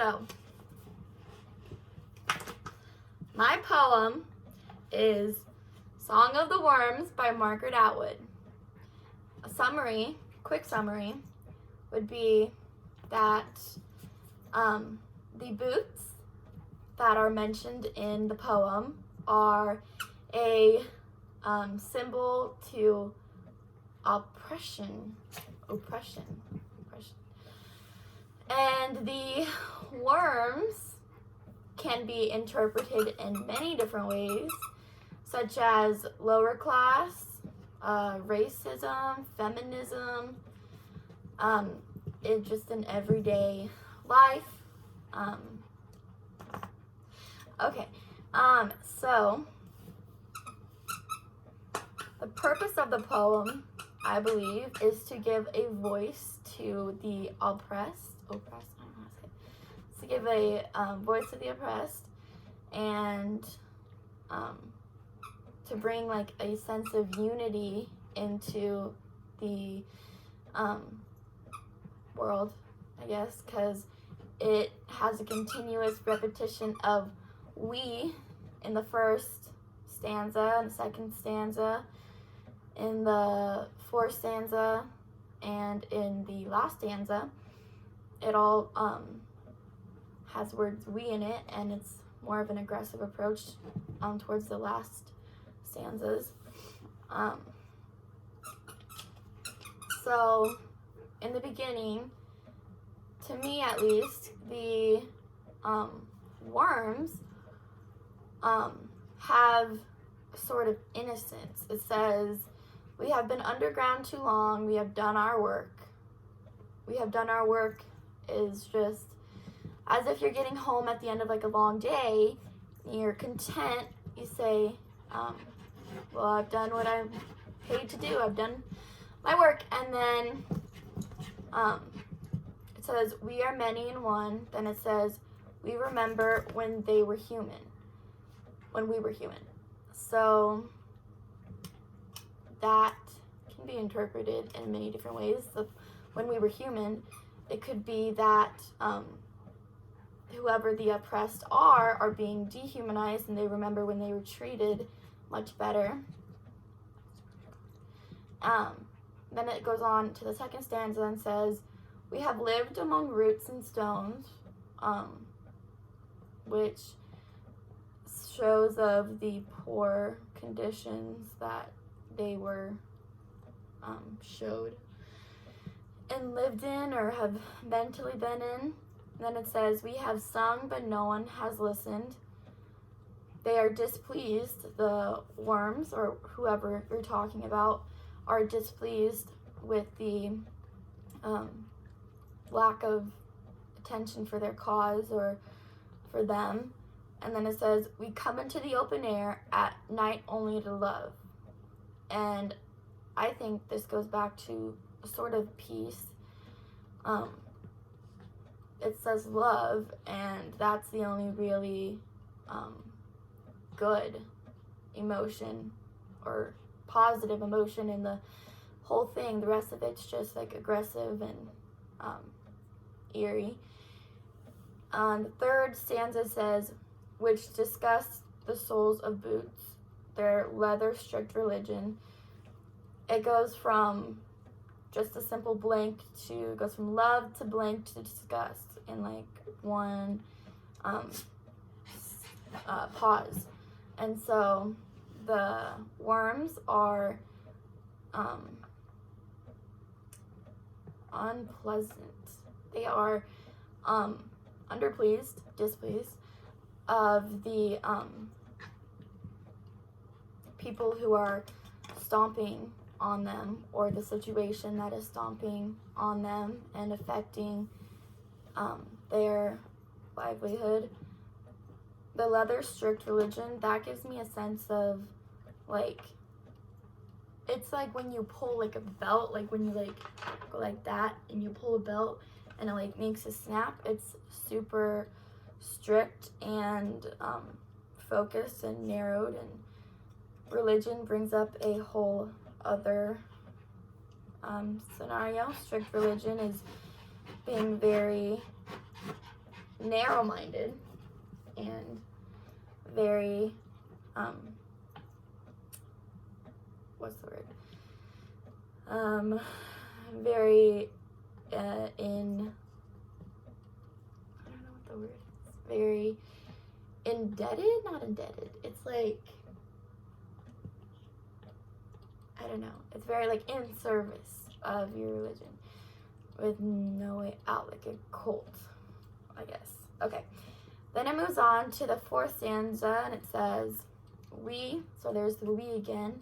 So, my poem is Song of the Worms by Margaret Atwood. A summary, quick summary, would be that the boots that are mentioned in the poem are a symbol to oppression. And the worms can be interpreted in many different ways, such as lower class, racism, feminism, just in everyday life. So the purpose of the poem, I believe, is to give a voice to the oppressed. To give a voice to the oppressed, and to bring like a sense of unity into the world, I guess, because it has a continuous repetition of we in the first stanza, in the second stanza, in the fourth stanza, and in the last stanza. It all has words we in it, and it's more of an aggressive approach towards the last stanzas. So in the beginning, to me at least, the worms have sort of innocence. It says, we have been underground too long, we have done our work. We have done our work is just as if you're getting home at the end of like a long day, you're content, you say, well, I've done what I'm paid to do, I've done my work. And then it says, we are many in one. Then it says, we remember when they were human, when we were human. So that can be interpreted in many different ways. So when we were human, it could be that whoever the oppressed are being dehumanized, and they remember when they were treated much better. Then it goes on to the second stanza and says, we have lived among roots and stones, which shows of the poor conditions that they were showed and lived in, or have mentally been in. And then it says, we have sung, but no one has listened. They are displeased, the worms, or whoever you're talking about, are displeased with the lack of attention for their cause or for them. And then it says, we come into the open air at night only to love. And I think this goes back to a sort of peace. It says love, and that's the only really good emotion or positive emotion in the whole thing. The rest of it's just like aggressive and eerie. The third stanza says, which discuss the soles of boots, their leather strict religion. It goes from just a simple blank to, goes from love to blank to disgust in like one pause. And so the worms are unpleasant. They are underpleased, displeased of the people who are stomping on them, or the situation that is stomping on them and affecting their livelihood. The leather strict religion, that gives me a sense of like, it's like when you pull like a belt, like when you like go like that and you pull a belt and it like makes a snap. It's super strict and focused and narrowed, and religion brings up a whole other scenario. Strict religion is being very narrow-minded and very, what's the word? Very, I don't know what the word is. Very indebted? Not indebted. It's like, I don't know. It's very like in service of your religion with no way out, like a cult, I guess. Okay. Then it moves on to the fourth stanza, and it says, so there's the we again.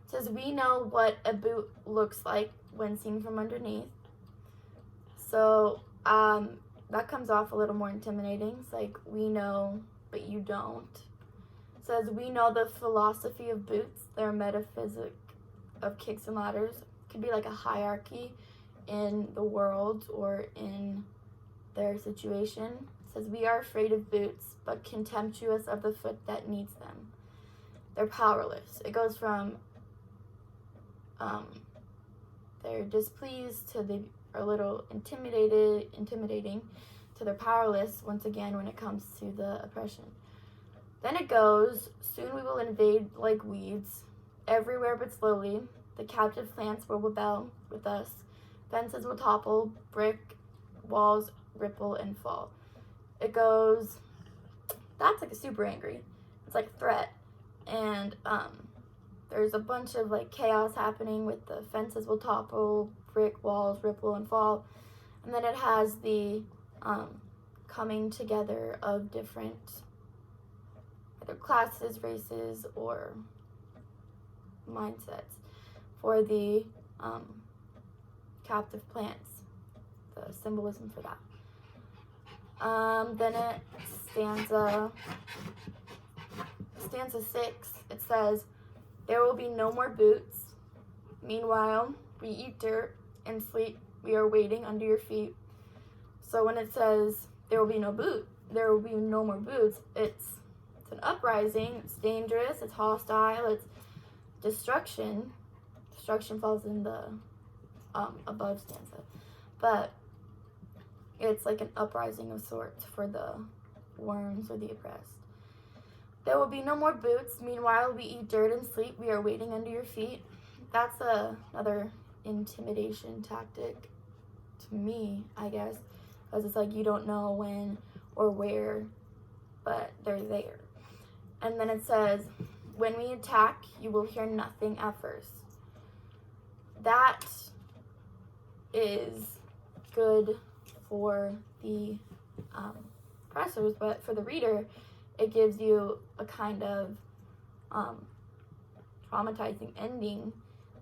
It says, we know what a boot looks like when seen from underneath. So that comes off a little more intimidating. It's like, we know, but you don't. It says, we know the philosophy of boots, their metaphysic of kicks and ladders. It could be like a hierarchy in the world or in their situation. It says, we are afraid of boots, but contemptuous of the foot that needs them. They're powerless. It goes from they're displeased to they are a little intimidating to they're powerless once again when it comes to the oppression. Then it goes, soon we will invade like weeds, everywhere but slowly. The captive plants will rebel with us. Fences will topple, brick walls ripple and fall. It goes, that's like a super angry. It's like a threat. And there's a bunch of like chaos happening with the fences will topple, brick walls ripple and fall. And then it has the coming together of different either classes, races, or mindsets for the captive plants, the symbolism for that. Then it stanza 6, it says, there will be no more boots. Meanwhile, we eat dirt and sleep. We are waiting under your feet. So when it says there will be no more boots, it's an uprising, it's dangerous, it's hostile, it's destruction. Destruction falls in the above stanza. But it's like an uprising of sorts for the worms or the oppressed. There will be no more boots. Meanwhile, we eat dirt and sleep. We are waiting under your feet. That's another intimidation tactic to me, I guess. Because it's like you don't know when or where, but they're there. And then it says, when we attack, you will hear nothing at first. That is good for the oppressors, but for the reader, it gives you a kind of traumatizing ending.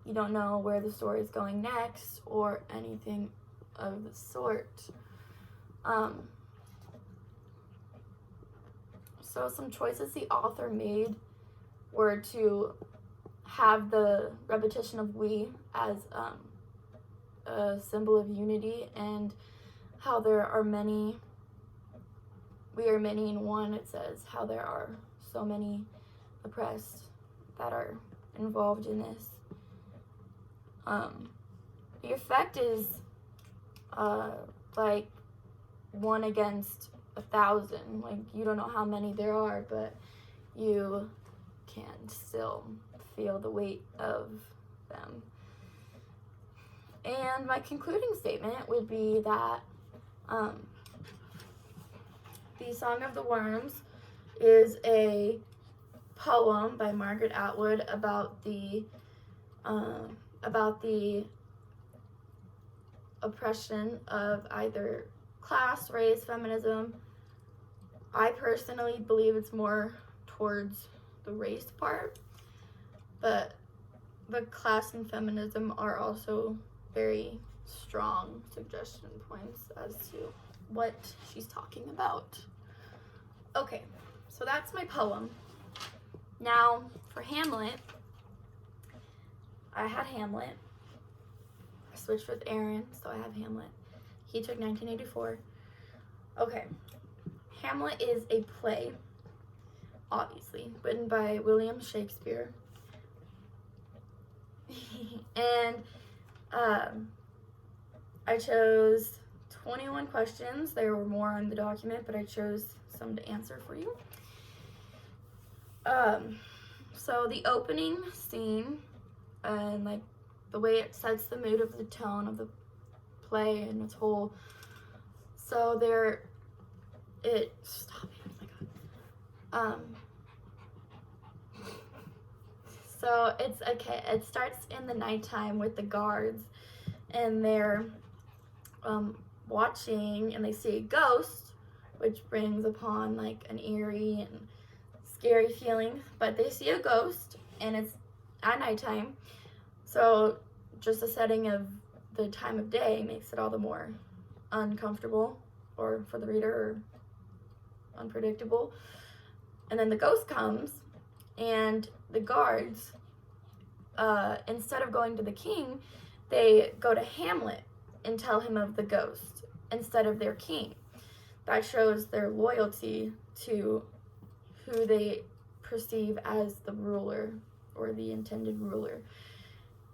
You don't know where the story is going next or anything of the sort. So some choices the author made were to have the repetition of we as a symbol of unity, and how there are many, we are many in one. It says how there are so many oppressed that are involved in this. The effect is like 1 against 1,000. Like, you don't know how many there are, but you can still feel the weight of them. And my concluding statement would be that The Song of the Worms is a poem by Margaret Atwood about the oppression of either class, race, feminism. I personally believe it's more towards the race part, but the class and feminism are also very strong suggestion points as to what she's talking about. Okay, so that's my poem. Now, for Hamlet, I had Hamlet. I switched with Aaron, so I have Hamlet. He took 1984. Okay, Hamlet is a play, obviously, written by William Shakespeare. And I chose 21 questions. There were more on the document, but I chose some to answer for you. So the opening scene and like the way it sets the mood of the tone of the play and its whole. So stop it, oh my god. So it's okay. It starts in the nighttime with the guards, and they're watching, and they see a ghost, which brings upon like an eerie and scary feeling. But they see a ghost, and it's at nighttime. So just the setting of the time of day makes it all the more uncomfortable, or for the reader, or unpredictable. And then the ghost comes, and the guards, instead of going to the king, they go to Hamlet and tell him of the ghost instead of their king. That shows their loyalty to who they perceive as the ruler or the intended ruler,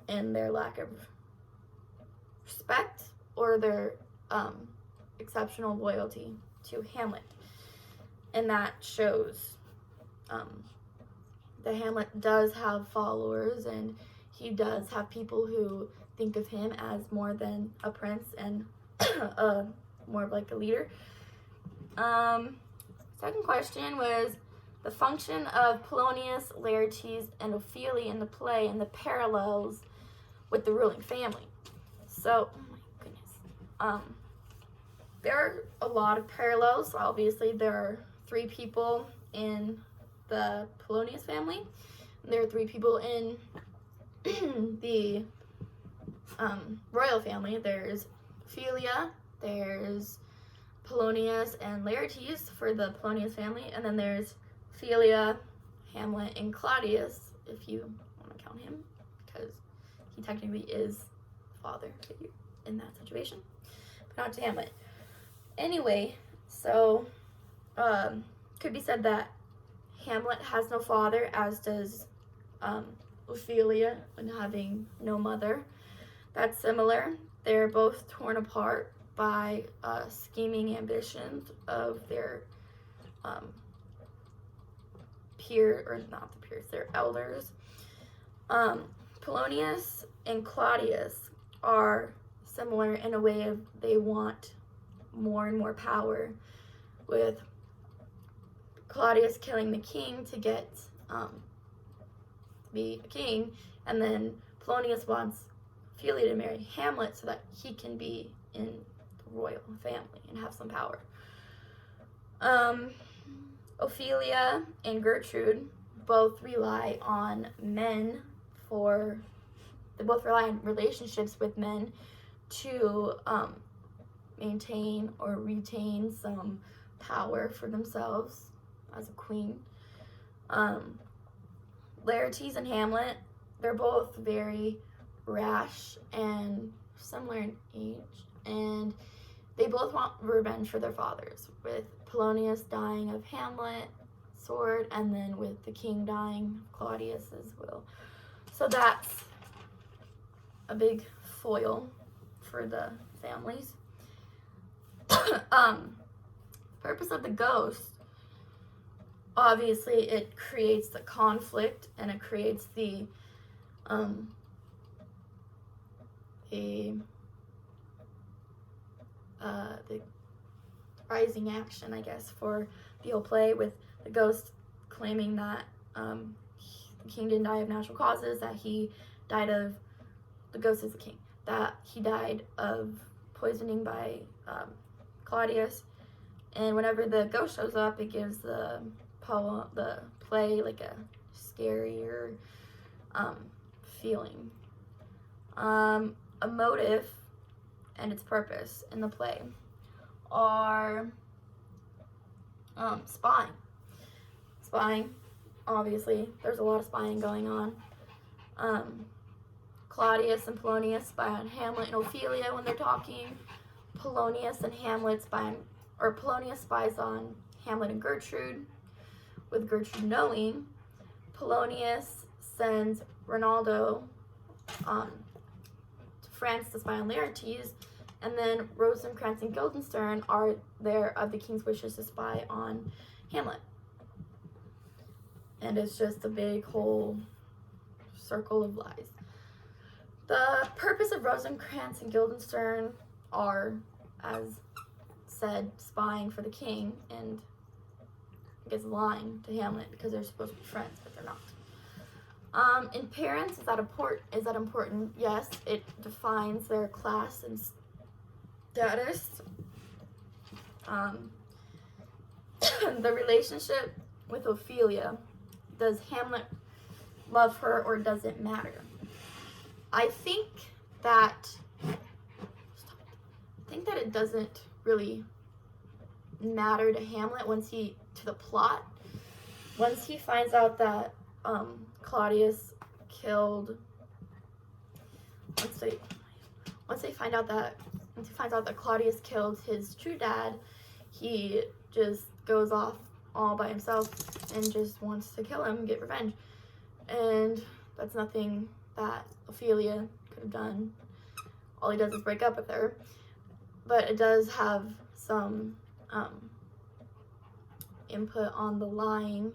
and their lack of respect or their exceptional loyalty to Hamlet. And that shows that Hamlet does have followers, and he does have people who think of him as more than a prince and more of like a leader. Second question was the function of Polonius, Laertes, and Ophelia in the play and the parallels with the ruling family. So, oh my goodness. There are a lot of parallels. Obviously, there are 3 people in the Polonius family. There are 3 people in the royal family. There's Ophelia, there's Polonius and Laertes for the Polonius family, and then there's Ophelia, Hamlet, and Claudius, if you want to count him, because he technically is father figure in that situation, but not to Hamlet. Anyway, so could be said that Hamlet has no father, as does Ophelia, and having no mother. That's similar. They're both torn apart by scheming ambitions of their their elders. Polonius and Claudius are similar in a way of they want more and more power, with Claudius killing the king to get be a king, and then Polonius wants Ophelia to marry Hamlet so that he can be in the royal family and have some power. Ophelia and Gertrude both rely on men they both rely on relationships with men to maintain or retain some power for themselves as a queen. Laertes and Hamlet, they're both very rash and similar in age, and they both want revenge for their fathers, with Polonius dying of Hamlet's sword, and then with the king dying of Claudius's will. So that's a big foil for the families. Purpose of the ghost, obviously it creates the conflict, and it creates the rising action, I guess, for the whole play, with the ghost claiming that the king didn't die of natural causes, that he died of, the ghost is the king, that he died of poisoning by Claudius. And whenever the ghost shows up, it gives the play like a scarier feeling. A motive and its purpose in the play are spying. Spying, obviously, there's a lot of spying going on. Claudius and Polonius spy on Hamlet and Ophelia when they're talking. Polonius and Hamlet Polonius spies on Hamlet and Gertrude, with Gertrude knowing. Polonius sends Rinaldo to France to spy on Laertes, And then Rosencrantz and Guildenstern are there of the king's wishes to spy on Hamlet. And it's just a big whole circle of lies. The purpose of Rosencrantz and Guildenstern are, as said, spying for the king and I guess lying to Hamlet because they're supposed to be friends, but they're not. In parents, is that important? Yes, it defines their class and status. The relationship with Ophelia. Does Hamlet love her or does it matter? I think that it doesn't really matter to Hamlet once he finds out that Claudius killed. Once he finds out that Claudius killed his true dad, he just goes off all by himself and just wants to kill him and get revenge. And that's nothing that Ophelia could have done. All he does is break up with her. But it does have some input on the lying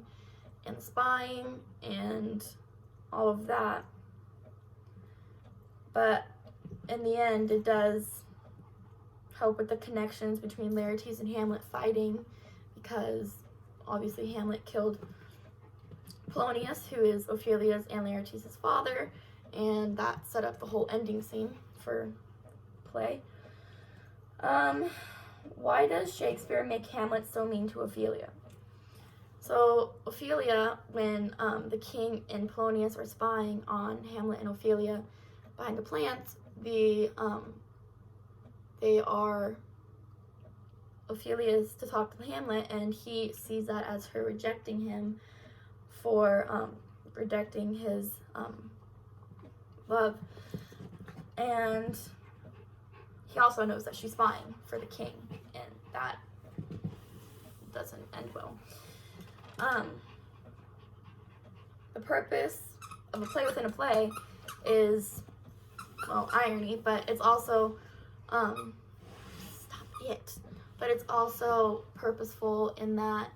and the spying and all of that. But in the end, it does help with the connections between Laertes and Hamlet fighting, because obviously Hamlet killed Polonius, who is Ophelia's and Laertes' father, and that set up the whole ending scene for play. Why does Shakespeare make Hamlet so mean to Ophelia? So Ophelia, when the king and Polonius are spying on Hamlet and Ophelia behind the plants, they are Ophelia's to talk to Hamlet, and he sees that as her rejecting him for rejecting his love. And he also knows that she's spying for the king, and that doesn't end well. The purpose of a play within a play is, well, irony, but it's also but it's also purposeful in that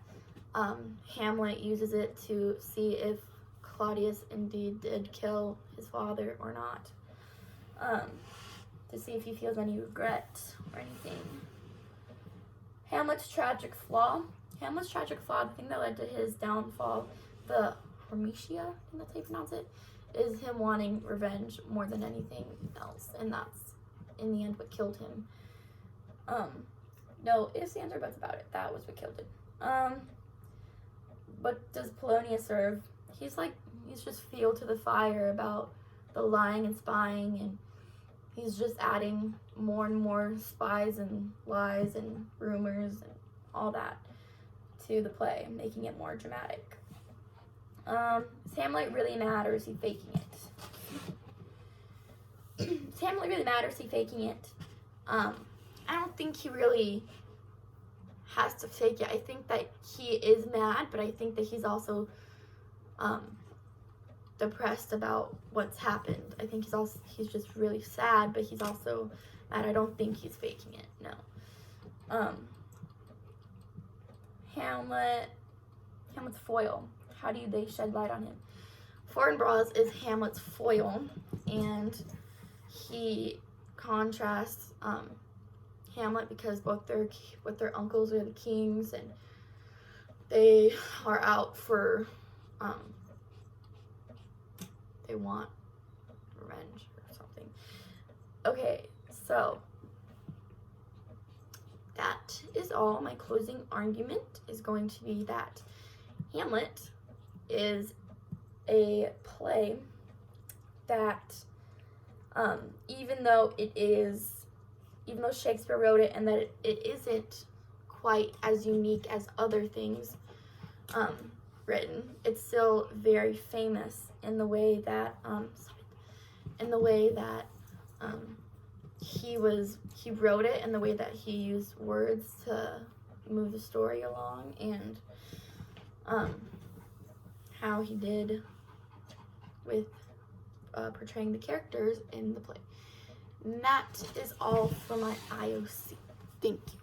Hamlet uses it to see if Claudius indeed did kill his father or not, to see if he feels any regret or anything. Hamlet's tragic flaw, the thing that led to his downfall, the hormesia, I think that's how you pronounce it, is him wanting revenge more than anything else, and that's in the end what killed him. No ifs, ands, or buts about it. That was what killed it. What does Polonius serve? He's just fuel to the fire about the lying and spying, and he's just adding more and more spies and lies and rumors and all that to the play, making it more dramatic. Is Hamlet really mad, or is he faking it? Does Hamlet really mad, or is he faking it? I don't think he really has to fake it. I think that he is mad, but I think that he's also depressed about what's happened. I think he's just really sad, but he's also mad. I don't think he's faking it, no. Hamlet's foil. How do they shed light on him? Fortinbras is Hamlet's foil, and he contrasts Hamlet because both their uncles are the kings, and they are out for they want revenge or something. Okay, so that is all. My closing argument is going to be that Hamlet is a play that even though Shakespeare wrote it, and that it isn't quite as unique as other things written, it's still very famous in the way that he wrote it, and the way that he used words to move the story along, and how he did with portraying the characters in the play. And that is all for my IOC. Thank you.